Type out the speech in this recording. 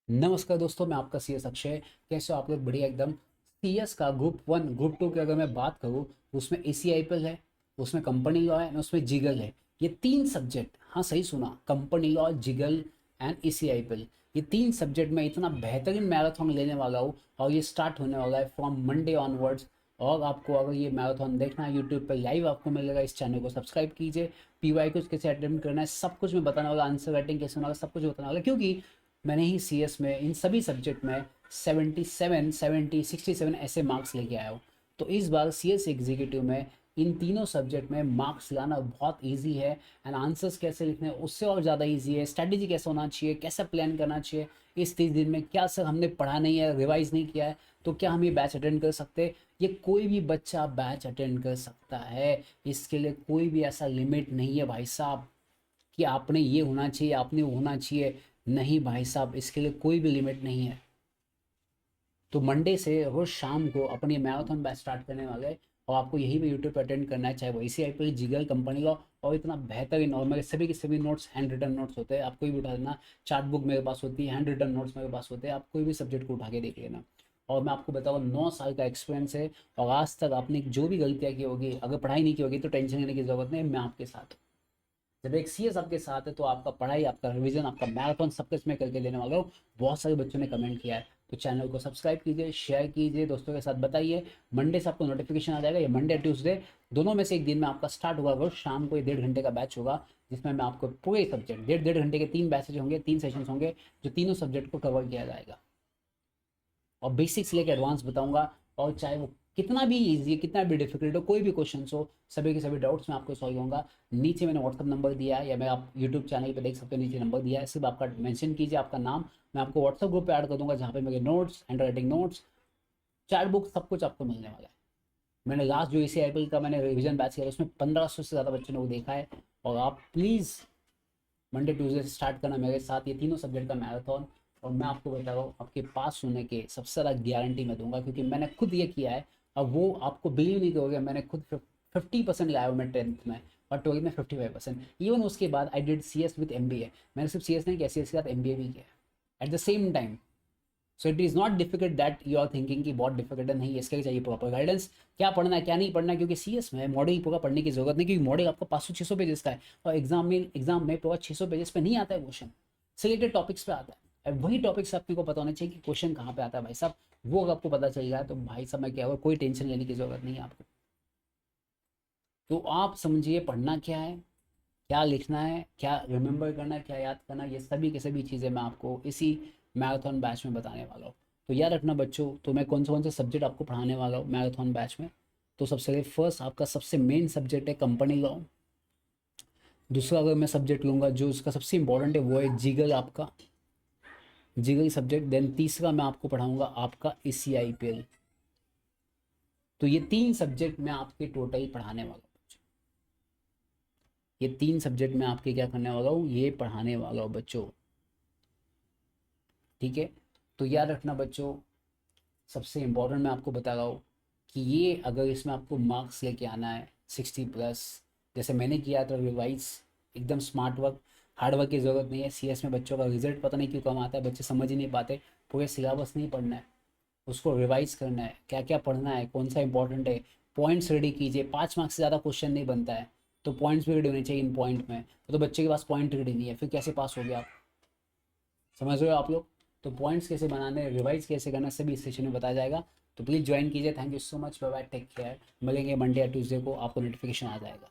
नमस्कार दोस्तों, मैं आपका सीएस अक्षय। कैसे हो आप लोग? बढ़िया एकदम। सीएस का ग्रुप वन ग्रुप टू की अगर मैं बात करूँ, उसमें एसीआईपीएल है, उसमें कंपनी लॉ है और उसमें जिगल है। ये तीन सब्जेक्ट, हाँ सही सुना, कंपनी लॉ, जिगल एंड एसीआईपीएल। ये तीन सब्जेक्ट में इतना बेहतरीन मैराथन लेने वाला हूँ और ये स्टार्ट होने वाला है फ्रॉम मंडे ऑनवर्ड्स। और आपको अगर ये मैराथन देखना है यूट्यूब पर लाइव आपको मिलेगा, इस चैनल को सब्सक्राइब कीजिए। पीवाई कुछ कैसे अटेम्प्ट करना है सब कुछ मैं बताने वाला, आंसर राइटिंग कैसे होना सब कुछ बताने वाला, क्योंकि मैंने ही सीएस में इन सभी सब्जेक्ट में 77 70 67 ऐसे मार्क्स लेके आया हूँ। तो इस बार सीएस एग्जीक्यूटिव में इन तीनों सब्जेक्ट में मार्क्स लाना बहुत इजी है। एंड आंसर्स कैसे लिखने हैं उससे और ज़्यादा इजी है। स्ट्रैटेजी कैसे होना चाहिए, कैसा प्लान करना चाहिए इस 30 दिन में, क्या सर हमने पढ़ा नहीं है, रिवाइज नहीं किया है, तो क्या हम ये बैच अटेंड कर सकते हैं? ये कोई भी बच्चा बैच अटेंड कर सकता है। इसके लिए कोई भी ऐसा लिमिट नहीं है भाई साहब कि आपने ये होना चाहिए, आपने वो होना चाहिए। नहीं भाई साहब, इसके लिए कोई भी लिमिट नहीं है। तो मंडे से रोज शाम को अपनी मैराथन बैच स्टार्ट करने वाले हैं और आपको यही पे यूट्यूब पर अटेंड करना है, चाहे वो ACIPL, जिगल, कंपनी का। और इतना बेहतरीन, और मेरे सभी के सभी नोट्स हैंड रिटन नोट्स होते हैं, आप कोई भी उठा लेना। चार्ट बुक मेरे पास होती है, हैंड रिटन नोट्स मेरे पास होते हैं, आप कोई भी सब्जेक्ट को उठा के देख लेना। और मैं आपको बताऊँ, 9 साल का एक्सपीरियंस है और आज तक आपने जो भी गलतियाँ की होगी, अगर पढ़ाई नहीं की होगी तो टेंशन लेने की जरूरत नहीं है, मैं आपके साथ हूँ। जब एक सीएस आपके साथ है तो आपका पढ़ाई, आपका रिवीजन, आपका मैराथन सब कुछ मैं करके देने वाला हूँ। बहुत सारे बच्चों ने कमेंट किया है, तो चैनल को सब्सक्राइब कीजिए, शेयर कीजिए, दोस्तों के साथ बताइए। मंडे से आपको नोटिफिकेशन आ जाएगा, या मंडे ट्यूसडे दोनों में से एक दिन में आपका स्टार्ट होगा। रोज शाम को ये 1.5 घंटे का बैच होगा, जिसमें मैं आपको पूरे सब्जेक्ट 1.5 घंटे के 3 बैचेज होंगे, 3 सेशंस होंगे, जो तीनों सब्जेक्ट को कवर किया जाएगा। और बेसिक्स लेके एडवांस बताऊंगा। और चाहे वो कितना भी ईजी, कितना भी डिफिकल्ट हो, कोई भी क्वेश्चन हो, सभी के सभी डाउट्स मैं आपको सॉल्व होंगे। नीचे मैंने व्हाट्सअप नंबर दिया है, या मैं आप यूट्यूब चैनल पे देख सकते हो, नीचे नंबर दिया है, सिर्फ आपका मेंशन कीजिए आपका नाम, मैं आपको व्हाट्सअप ग्रुप पे ऐड कर दूंगा, जहाँ पे मेरे notes, hand writing notes, chat book, सब कुछ आपको मिलने वाला है। मैंने लास्ट जो ACIPL का मैंने रिवीजन बैच किया उसमें 1500 से ज़्यादा बच्चों ने वो देखा है। और आप प्लीज़ मंडे ट्यूसडे से स्टार्ट करना मेरे साथ ये तीनों सब्जेक्ट का मैराथन। और मैं आपको बता रहा हूँ, आपके पास होने के सबसे ज़्यादा गारंटी मैं दूंगा, क्योंकि मैंने खुद ये किया है। अब वो आपको बिलीव नहीं करोगे, मैंने खुद 50% लाया हूँ मैं 10th में, और 12th में 55%। इवन उसके बाद I did CS with MBA। मैंने सिर्फ CS नहीं किया, CS के साथ MBA भी किया at the same time. So it is not difficult that you are thinking कि बहुत डिफिकल्ट है, नहीं, इसके लिए चाहिए प्रॉपर गाइडेंस, क्या पढ़ना है क्या नहीं पढ़ना है। क्योंकि CS में मॉडल पूरा पढ़ने की जरूरत नहीं, क्योंकि मॉडल आपका 500-600 पेजेस का है, और एग्जाम में पूरा 600 पेजेस पे नहीं आता है क्वेश्चन, सिलेक्टेड टॉपिक्स पे आता है। अब वही टॉपिक्स आपको पता होना चाहिए कि क्वेश्चन कहाँ पे आता है भाई साहब। वो अगर आपको पता चल जाए तो भाई साहब, मैं क्या होगा, कोई टेंशन लेने की जरूरत नहीं है आपको। तो आप समझिए पढ़ना क्या है, क्या लिखना है, क्या रिमेंबर करना है, क्या याद करना है, ये सभी की सभी चीज़ें मैं आपको इसी मैराथन बैच में बताने वाला हूँ। तो याद रखना बच्चों, तो मैं कौन से सब्जेक्ट आपको पढ़ाने वाला हूँ मैराथन बैच में। तो सबसे पहले फर्स्ट आपका सबसे मेन सब्जेक्ट है कंपनी लॉ। दूसरा अगर मैं सब्जेक्ट लूँगा जो उसका सबसे इंपॉर्टेंट है, वो है जीगल, आपका जीगल सब्जेक्ट। देन तीसरा मैं आपको पढ़ाऊँगा आपका ACIPL। तो ये 3 सब्जेक्ट मैं आपके टोटल पढ़ाने वाला हूँ। ये 3 सब्जेक्ट मैं आपके क्या करने वाला हूँ, ये पढ़ाने वाला हूँ बच्चों। ठीक है। तो याद रखना बच्चों, सबसे इम्पोर्टेंट मैं आपको बता रहा हूँ कि ये अगर इसमें आपको मार्क्स लेके आना है 60+, जैसे मैंने किया था रिवाइज, एकदम स्मार्ट वर्क, हार्ड वर्क की ज़रूरत नहीं है। CS में बच्चों का रिजल्ट पता नहीं क्यों कम आता है, बच्चे समझ ही नहीं पाते। पूरे सिलेबस नहीं पढ़ना है, उसको रिवाइज करना है, क्या क्या पढ़ना है, कौन सा इंपॉर्टेंट है, पॉइंट्स रेडी कीजिए। 5 मार्क्स से ज़्यादा क्वेश्चन नहीं बनता है, तो पॉइंट्स भी रेडी होने चाहिए इन पॉइंट में। तो बच्चे के पास पॉइंट रेडी नहीं है, फिर कैसे पास हो गया आप? समझ रहे हो आप लोग? तो पॉइंट्स कैसे बनाने, रिवाइज कैसे करना, सभी इस सेशन में बताया जाएगा। तो प्लीज़ ज्वाइन कीजिए। Thank you so much, bye bye, take care. मिलेंगे मंडे या ट्यूसडे को, आपको नोटिफिकेशन आ जाएगा।